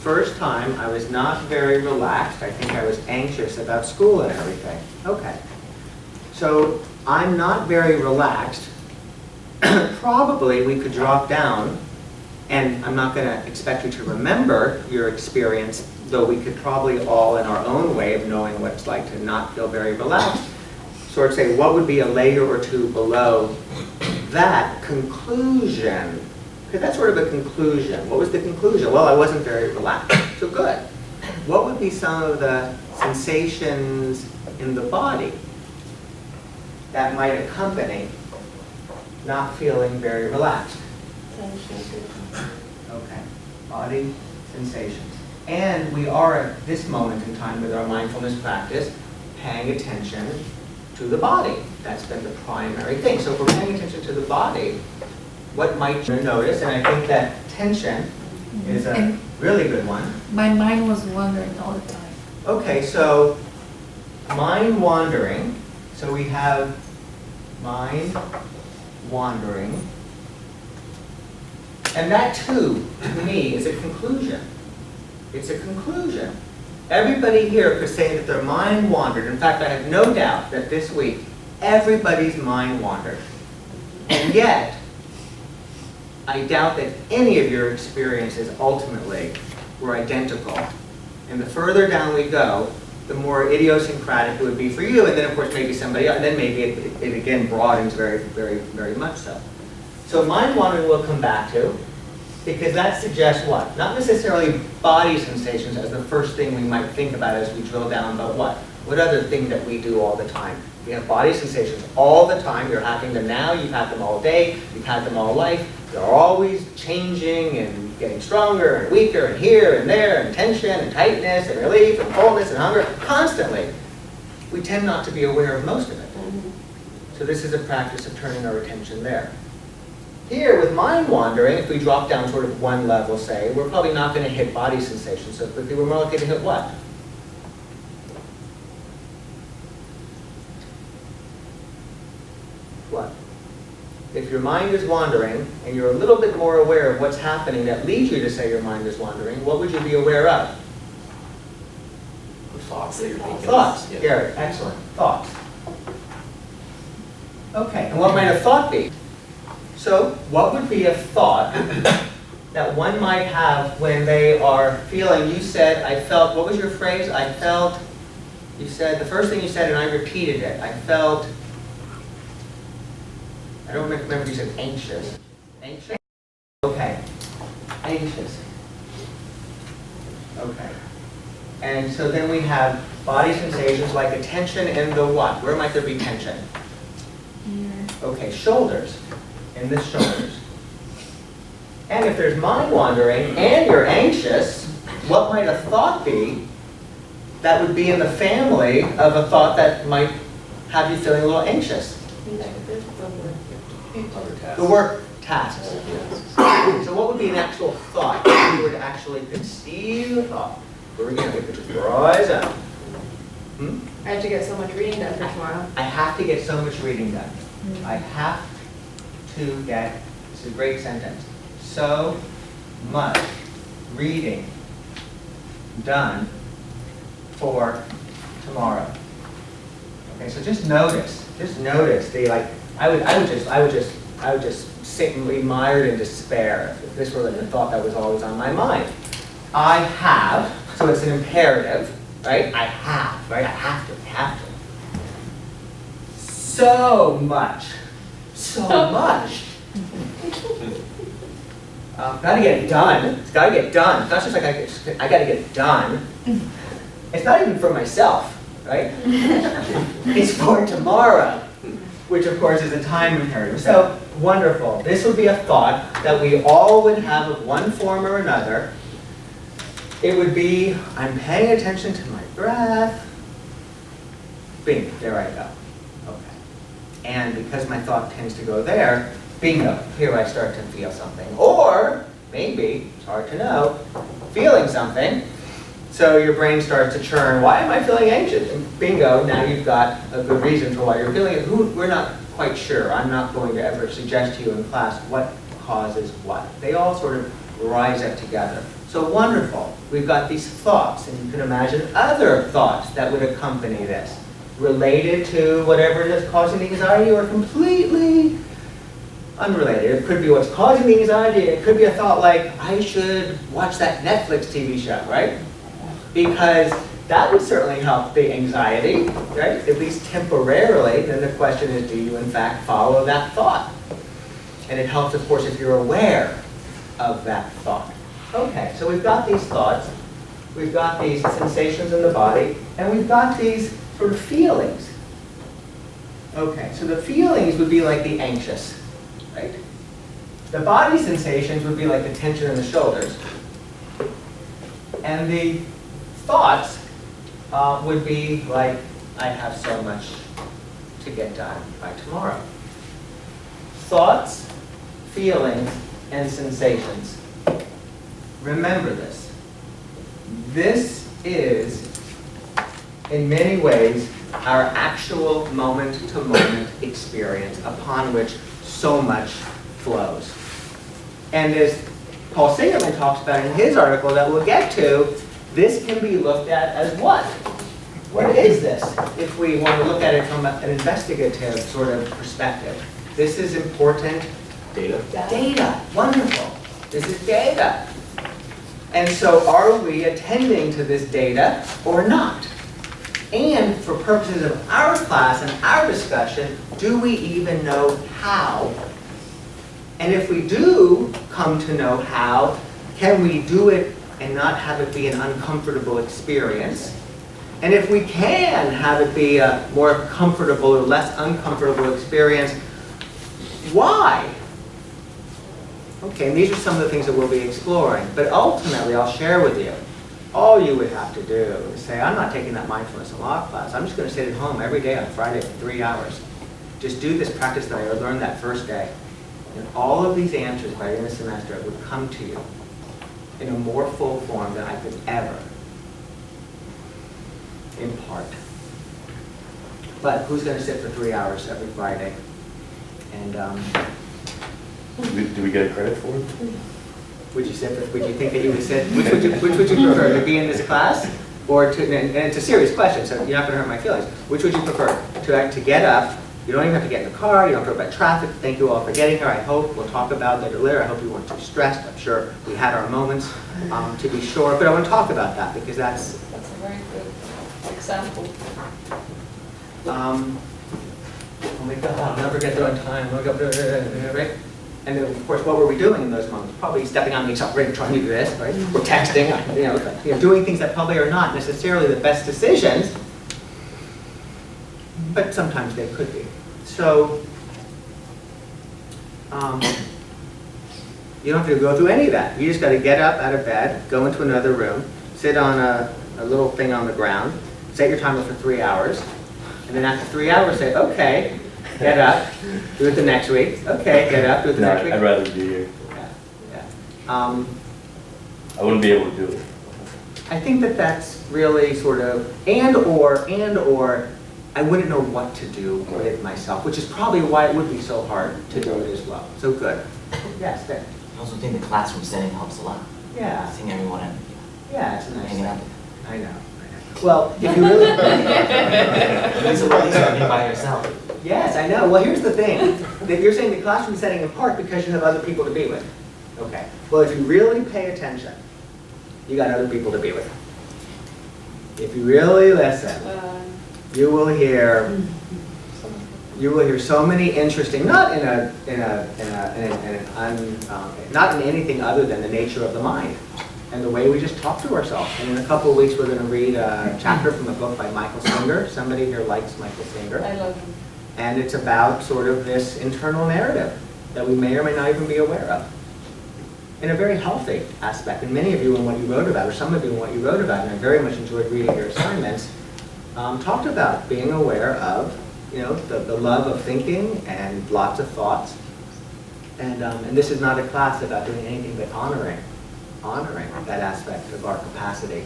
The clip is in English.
first time I was not very relaxed. I think I was anxious about school and everything. Okay. So I'm not very relaxed. Probably we could drop down, and I'm not going to expect you to remember your experience, though we could probably all, in our own way of knowing what it's like to not feel very relaxed, sort of say, what would be a layer or two below that conclusion? Because that's sort of a conclusion. What was the conclusion? Well, I wasn't very relaxed. So good. What would be some of the sensations in the body that might accompany not feeling very relaxed? Okay. Body sensations. And we are at this moment in time with our mindfulness practice paying attention to the body. That's been the primary thing. So if we're paying attention to the body, what might you notice? And I think that tension is a really good one. My mind was wandering all the time. Okay, so mind wandering. So we have mind wandering. And that too, to me, is a conclusion. It's a conclusion. Everybody here could say that their mind wandered. In fact, I have no doubt that this week, everybody's mind wandered. And yet, I doubt that any of your experiences ultimately were identical. And the further down we go, the more idiosyncratic it would be for you, and then of course maybe somebody else, and then maybe it again broadens very, very, very much so. So mind wandering we'll come back to, because that suggests what? Not necessarily body sensations as the first thing we might think about as we drill down, but what? What other thing that we do all the time? We have body sensations all the time. You're having them now, you've had them all day, you've had them all life. They're always changing and getting stronger and weaker and here and there and tension and tightness and relief and fullness and hunger, constantly. We tend not to be aware of most of it. So this is a practice of turning our attention there. Here with mind wandering, if we drop down sort of one level, say, we're probably not going to hit body sensations so quickly. We're more likely to hit what? What? If your mind is wandering and you're a little bit more aware of what's happening that leads you to say your mind is wandering, what would you be aware of? Thoughts that you're thinking. Thoughts. Yeah. Garrett, excellent. Thoughts. Okay, and what might a thought be? So, what would be a thought that one might have when they are feeling, you said, I felt, what was your phrase? I felt, you said, the first thing you said, and I repeated it, I felt, I don't remember if you said anxious. Anxious? Okay. Anxious. Okay. And so then we have body sensations like a tension in the what? Where might there be tension? Here. Okay, shoulders. In the shoulders. And if there's mind wandering and you're anxious, what might a thought be that would be in the family of a thought that might have you feeling a little anxious? The work tasks. So what would be an actual thought? If you were to actually conceive a thought. We're going to put your eyes out. I have to get so much reading done for tomorrow. I have to get so much reading done. I have to get, this is a great sentence, so much reading done for tomorrow. Okay, so just notice the I would just sit and be mired in despair if this were like the thought that was always on my mind. I have, so it's an imperative, right? I have, right? I have to. So much. Gotta get it done. It's gotta get done. It's not just like I gotta get it done. It's not even for myself, right? It's for tomorrow, which of course is a time imperative. So wonderful. This would be a thought that we all would have of one form or another. It would be, I'm paying attention to my breath. Bing, there I go. Okay. And because my thought tends to go there, bingo, here I start to feel something. Or maybe, it's hard to know, feeling something. So your brain starts to churn, why am I feeling anxious? And bingo, now you've got a good reason for why you're feeling it. We're not quite sure. I'm not going to ever suggest to you in class what causes what. They all sort of rise up together. So wonderful. We've got these thoughts, and you can imagine other thoughts that would accompany this, related to whatever it is causing the anxiety or completely unrelated. It could be what's causing the anxiety. It could be a thought like, I should watch that Netflix TV show, right? Because that would certainly help the anxiety, right? At least temporarily. Then the question is, do you in fact follow that thought? And it helps, of course, if you're aware of that thought. Okay, so we've got these thoughts, we've got these sensations in the body, and we've got these sort of feelings. Okay, so the feelings would be like the anxious, right? The body sensations would be like the tension in the shoulders. And the thoughts would be like, I have so much to get done by tomorrow. Thoughts, feelings, and sensations. Remember this. This is, in many ways, our actual moment-to-moment experience upon which so much flows. And as Paul Singerman talks about in his article that we'll get to, this can be looked at as what? What is this? If we want to look at it from an investigative sort of perspective. This is important. Data. Data. Wonderful. This is data. And so are we attending to this data or not? And for purposes of our class and our discussion, do we even know how? And if we do come to know how, can we do it and not have it be an uncomfortable experience? And if we can have it be a more comfortable or less uncomfortable experience, why? Okay, and these are some of the things that we'll be exploring. But ultimately, I'll share with you, all you would have to do is say, I'm not taking that mindfulness in law class. I'm just going to sit at home every day on Friday for 3 hours. Just do this practice that I learned that first day. And all of these answers by the end of the semester would come to you in a more full form than I could ever impart. But who's going to sit for 3 hours every Friday? And Do we get credit for it? would you think that you would sit? Which would you prefer, to be in this class, or to? And it's a serious question, so you're not going to hurt my feelings. Which would you prefer? To get up? You don't even have to get in the car. You don't have to worry about traffic. Thank you all for getting here. I hope we'll talk about that later. I hope you weren't too stressed. I'm sure we had our moments, to be sure. But I want to talk about that because that's That's a very good example. Oh my God, I'll never get there on time. Right? And then, of course, what were we doing in those moments? Probably stepping on the accelerator, trying to do this, right? Or texting, doing things that probably are not necessarily the best decisions, but sometimes they could be. So, you don't have to go through any of that. You just got to get up out of bed, go into another room, sit on a little thing on the ground, set your timer for 3 hours, and then after 3 hours say, okay, get up, do it the next week. Okay, get up, do it the next week. I'd rather be here. Yeah. I wouldn't be able to do it. I think that that's really sort of, and or, I wouldn't know what to do with myself, which is probably why it would be so hard to do it as well. So good. Yes, there. I also think the classroom setting helps a lot. Yeah. Seeing everyone and Yeah, it's a nice hanging thing. out. I know. Well, if you really... It's a release when you're by yourself. Yes, I know. Well, here's the thing. That you're saying the classroom setting in part because you have other people to be with. Okay. Well, if you really pay attention, you got other people to be with. If you really listen, you will hear so many interesting, not in anything other than the nature of the mind and the way we just talk to ourselves. And in a couple of weeks, we're going to read a chapter from a book by Michael Singer. Somebody here likes Michael Singer. I love him. And it's about sort of this internal narrative that we may or may not even be aware of. In a very healthy aspect. And many of you in what you wrote about, or some of you in what you wrote about, and I very much enjoyed reading your assignments, talked about being aware of, the love of thinking and lots of thoughts. And this is not a class about doing anything but honoring that aspect of our capacity.